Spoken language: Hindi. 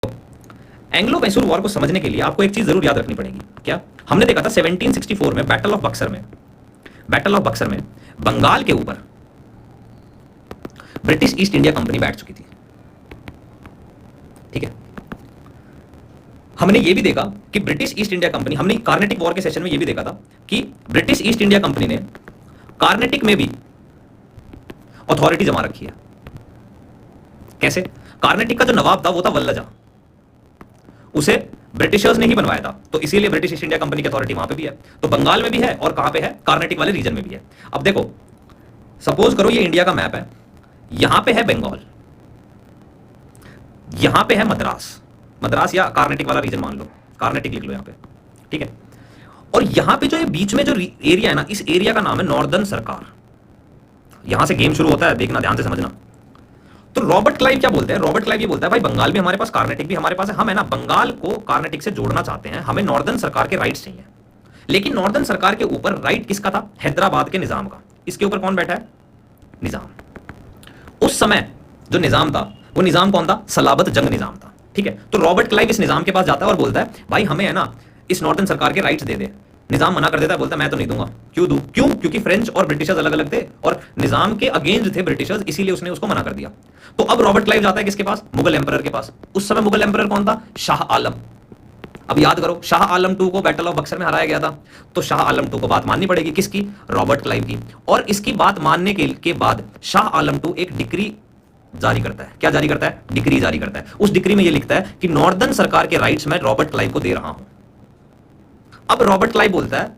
एंग्लो मैसूर वॉर को समझने के लिए आपको एक चीज जरूर याद रखनी पड़ेगी। क्या? हमने देखा था 1764 में बैटल ऑफ बक्सर में बंगाल के ऊपर ब्रिटिश ईस्ट इंडिया कंपनी बैठ चुकी थी। ठीक है, हमने ये भी देखा कि ब्रिटिश ईस्ट इंडिया कंपनी, हमने कार्नेटिक वॉर के सेशन में ये भी देखा था कि ब्रिटिश ईस्ट इंडिया कंपनी ने कार्नेटिक में भी अथॉरिटी जमा रखी है। कैसे? कार्नेटिक का जो नवाब था वो था वल्लजा, उसे ब्रिटिशर्स ने ही बनवाया था, तो इसीलिए ब्रिटिश ईस्ट इंडिया कंपनी की अथॉरिटी वहां पे भी है। तो बंगाल में भी है और कहां पे है? कार्नेटिक वाले रीजन में भी है। अब देखो, सपोज करो ये इंडिया का मैप है, यहां पे है बंगाल, यहां पे है मद्रास या कार्नेटिक वाला रीजन मान लो, कार्नेटिक लिख लो यहां पे। ठीक है, और यहां पे जो ये बीच में जो एरिया है ना, इस एरिया का नाम है नॉर्दर्न सरकार। यहां से गेम शुरू होता है, देखना ध्यान से समझना। तो रॉबर्ट क्लाइव क्या बोलते हैं? रॉबर्ट क्लाइव ये बोलता है भाई बंगाल भी हमारे पास, कार्नेटिक भी हमारे पास है, हम है ना बंगाल को कार्नेटिक से जोड़ना चाहते हैं, हमें नॉर्दर्न सरकार के राइट्स चाहिए। लेकिन नॉर्दर्न सरकार के ऊपर राइट किसका था? हैदराबाद के निजाम का। इसके ऊपर कौन बैठा है? निजाम। उस समय जो निजाम था वो निजाम कौन था? सलाबत जंग निजाम था। ठीक है, तो रॉबर्ट क्लाइव इस निजाम के पास जाता है और बोलता है भाई हमें है ना इस नॉर्दर्न सरकार के राइट्स दे दे। निजाम मना कर देता है, बोलता है मैं तो नहीं दूंगा। क्यों दूं? क्यों? क्योंकि फ्रेंच और ब्रिटिशर्स अलग अलग थे और निजाम के अगेंस्ट थे ब्रिटिशर्स, इसीलिए उसने उसको मना कर दिया। तो अब रॉबर्ट क्लाइव जाता है किसके पास? मुगल एम्परर के पास। उस समय मुगल एम्परर कौन था? शाह आलम। अब याद करो, शाह आलम 2 को बैटल ऑफ बक्सर में हराया गया था, तो शाह आलम 2 को बात माननी पड़ेगी। किसकी? रॉबर्ट क्लाइव की। और इसकी बात मानने के बाद शाह आलम 2 एक डिक्री जारी करता है। क्या जारी करता है? डिक्री जारी करता है। उस डिक्री में यह लिखता है कि नॉर्दर्न सरकार के राइट्स मैं रॉबर्ट क्लाइव को दे रहा हूं। अब रॉबर्ट क्लाइव बोलता है